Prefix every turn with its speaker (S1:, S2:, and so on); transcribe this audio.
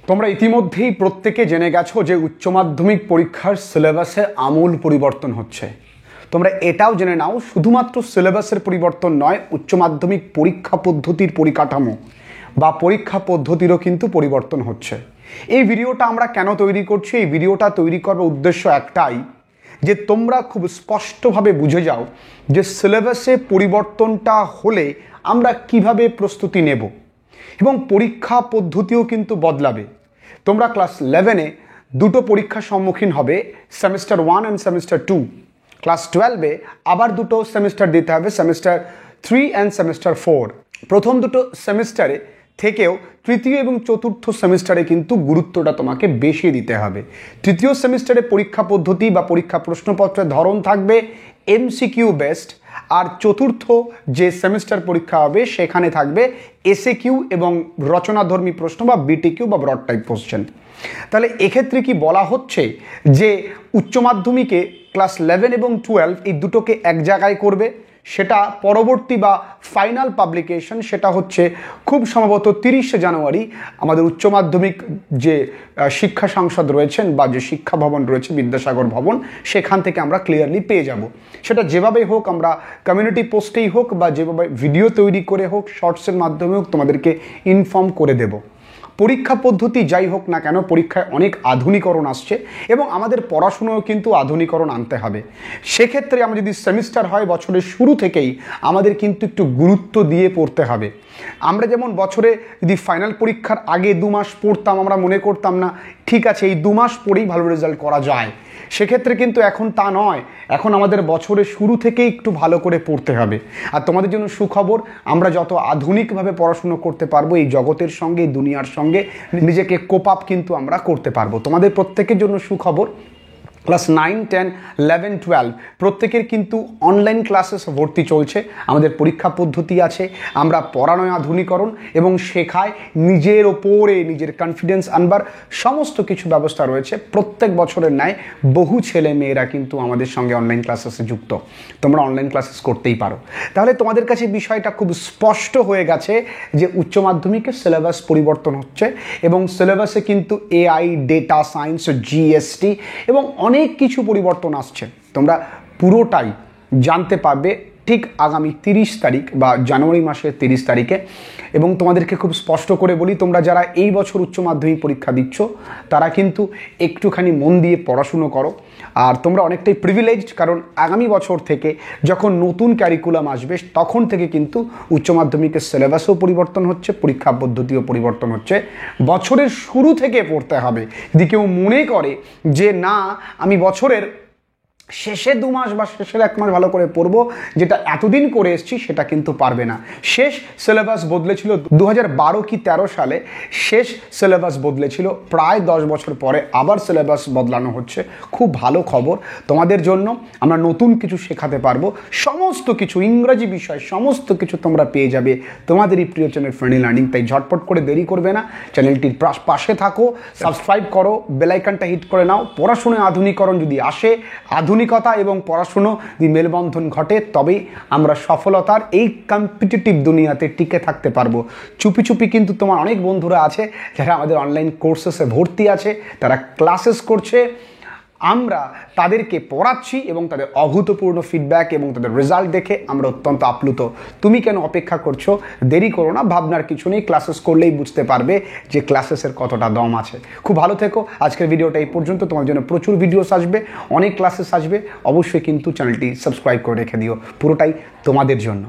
S1: তোমরা ইতিমধ্যেই প্রত্যেকে জেনে গেছো যে উচ্চ মাধ্যমিক পরীক্ষার সিলেবাসে আমূল পরিবর্তন হচ্ছে। তোমরা এটাও জেনে নাও শুধুমাত্র সিলেবাসের পরিবর্তন নয়, উচ্চ মাধ্যমিক পরীক্ষা পদ্ধতির পরিকাঠামো বা পরীক্ষা পদ্ধতিরও কিন্তু পরিবর্তন হচ্ছে। এই ভিডিওটা আমরা কেন তৈরি করছি? এই ভিডিওটা তৈরি করার উদ্দেশ্য একটাই, যে তোমরা খুব স্পষ্টভাবে বুঝে যাও যে সিলেবাসে পরিবর্তনটা হলে আমরা কিভাবে প্রস্তুতি নেব এবং পরীক্ষা পদ্ধতিও কিন্তু বদলাবে। তোমরা ক্লাস 11-এ দুটো পরীক্ষার সম্মুখীন হবে, সেমিস্টার 1 অ্যান্ড সেমিস্টার 2। ক্লাস 12-এ আবার দুটো সেমিস্টার দিতে হবে, সেমিস্টার 3 অ্যান্ড সেমিস্টার 4। প্রথম দুটো সেমিস্টারে থেকেও তৃতীয় এবং চতুর্থ সেমিস্টারে কিন্তু গুরুত্বটা তোমাকে বেশি দিতে হবে। তৃতীয় সেমিস্টারে পরীক্ষা পদ্ধতি বা পরীক্ষা প্রশ্নপত্রের ধরন থাকবে এমসিকিউ বেস্ট, আর চতুর্থ যে সেমিস্টার পরীক্ষা হবে সেখানে থাকবে এসএকিউ এবং রচনাধর্মী প্রশ্ন বা বিটিকিউ বা ব্রড টাইপ কোশ্চেন। তাহলে এক্ষেত্রে কি বলা হচ্ছে যে উচ্চ মাধ্যমিকে ক্লাস 11 এবং 12 এই দুটোকে এক জায়গায় করবে? সেটা পরবর্তী বা ফাইনাল পাবলিকেশন সেটা হচ্ছে খুব সম্ভবত 30শে জানুয়ারি আমাদের উচ্চ মাধ্যমিক যে শিক্ষা সংসদ রয়েছেন বা যে শিক্ষা ভবন রয়েছে বিদ্যাসাগর ভবন, সেখান থেকে আমরা ক্লিয়ারলি পেয়ে যাব। সেটা যেভাবেই হোক, আমরা কমিউনিটি পোস্টেই হোক বা যেভাবে ভিডিও তৈরি করে হোক, শর্টসের মাধ্যমে হোক, তোমাদেরকে ইনফর্ম করে দেব। পরীক্ষা পদ্ধতি যাই হোক না কেন, পরীক্ষায় অনেক আধুনিকরণ আসছে এবং আমাদের পড়াশুনোও কিন্তু আধুনিকরণ আনতে হবে। সেক্ষেত্রে আমরা যদি সেমিস্টার হয় বছরের শুরু থেকেই আমাদের কিন্তু একটু গুরুত্ব দিয়ে পড়তে হবে। আমরা যেমন বছরে যদি ফাইনাল পরীক্ষার আগে 2 মাস পড়তাম, আমরা মনে করতাম না ঠিক আছে এই 2 মাস পরেই ভালো রেজাল্ট করা যায়, সেক্ষেত্রে কিন্তু এখন তা নয়। এখন আমাদের বছরের শুরু থেকেই একটু ভালো করে পড়তে হবে। আর তোমাদের জন্য সুখবর, আমরা যত আধুনিকভাবে পড়াশুনো করতে পারবো এই জগতের সঙ্গে, এই দুনিয়ার সঙ্গে নিজেকে কোপ আপ কিন্তু আমরা করতে পারবো। তোমাদের প্রত্যেকের জন্য সুখবর, ক্লাস 9, 10, 11, 12 প্রত্যেকের কিন্তু অনলাইন ক্লাসেস ভর্তি চলছে। আমাদের পরীক্ষা পদ্ধতি আছে, আমরা পড়ানোয় আধুনিকরণ এবং শেখায় নিজের ওপরে নিজের কনফিডেন্স আনবার সমস্ত কিছু ব্যবস্থা রয়েছে। প্রত্যেক বছরের ন্যায় বহু ছেলে মেয়েরা কিন্তু আমাদের সঙ্গে অনলাইন ক্লাসেসে যুক্ত। তোমরা অনলাইন ক্লাসেস করতেই পারো। তাহলে তোমাদের কাছে বিষয়টা খুব স্পষ্ট হয়ে গেছে যে উচ্চ মাধ্যমিকের সিলেবাস পরিবর্তন হচ্ছে এবং সিলেবাসে কিন্তু এআই, ডেটা সায়েন্স, জিএসটি এবং অনেক কিছু পরিবর্তন আসছে। তোমরা পুরোটাই জানতে পারবে ঠিক আগামী 30 তারিখ বা জানুয়ারি মাসের 30 তারিখে। এবং তোমাদেরকে খুব স্পষ্ট করে বলি, তোমরা যারা এই বছর উচ্চ মাধ্যমিক পরীক্ষা দিচ্ছ তারা কিন্তু একটুখানি মন দিয়ে পড়াশুনো করো। আর তোমরা অনেকটাই প্রিভিলেজড, কারণ আগামী বছর থেকে যখন নতুন ক্যারিকুলাম আসবে তখন থেকে কিন্তু উচ্চ মাধ্যমিকের সিলেবাসও পরিবর্তন হচ্ছে, পরীক্ষা পদ্ধতিও পরিবর্তন হচ্ছে। বছরের শুরু থেকে পড়তে হবে। যদি কেউ মনে করে যে না আমি বছরের শেষে 2 মাস বা শেষের 1 মাস ভালো করে পড়বো, যেটা এতদিন করে এসছি, সেটা কিন্তু পারবে না। শেষ সিলেবাস বদলেছিল 2012 কি 13 সালে শেষ সিলেবাস বদলেছিল। প্রায় 10 বছর পরে আবার সিলেবাস বদলানো হচ্ছে। খুব ভালো খবর তোমাদের জন্য, আমরা নতুন কিছু শেখাতে পারবো। সমস্ত কিছু ইংরাজি বিষয় সমস্ত কিছু তোমরা পেয়ে যাবে তোমাদেরই প্রিয় চ্যানেল ফ্রেন্ডলি লার্নিং। তাই ঝটপট করে দেরি করবে না, চ্যানেলটির পাশে থাকো, সাবস্ক্রাইব করো, বেল আইকনটা হিট করে নাও। পড়াশোনায় আধুনিকরণ যদি আসে, আধুনিকতা এবং পড়াশুনো যদি মেলবন্ধন ঘটে, তবেই আমরা সফলতার এই কম্পিটিটিভ দুনিয়াতে টিকে থাকতে পারবো। চুপি চুপি কিন্তু তোমার অনেক বন্ধুরা আছে যারা আমাদের অনলাইন কোর্সেসে ভর্তি আছে, তারা ক্লাসেস করছে, আমরা তাদেরকে পড়াচ্ছি এবং তাদের অভূতপূর্ণ ফিডব্যাক এবং তাদের রেজাল্ট দেখে আমরা অত্যন্ত আপ্লুত। তুমি কেন অপেক্ষা করছো? দেরি করো না, ভাবনার কিছু নেই, ক্লাসেস করলেই বুঝতে পারবে যে ক্লাসেসের কতটা দম আছে। খুব ভালো থেকো। আজকের ভিডিওটা এই পর্যন্ত। তোমার জন্য প্রচুর ভিডিওস আসবে, অনেক ক্লাসেস আসবে। অবশ্যই কিন্তু চ্যানেলটি সাবস্ক্রাইব করে রেখে দিও, পুরোটাই তোমাদের জন্য।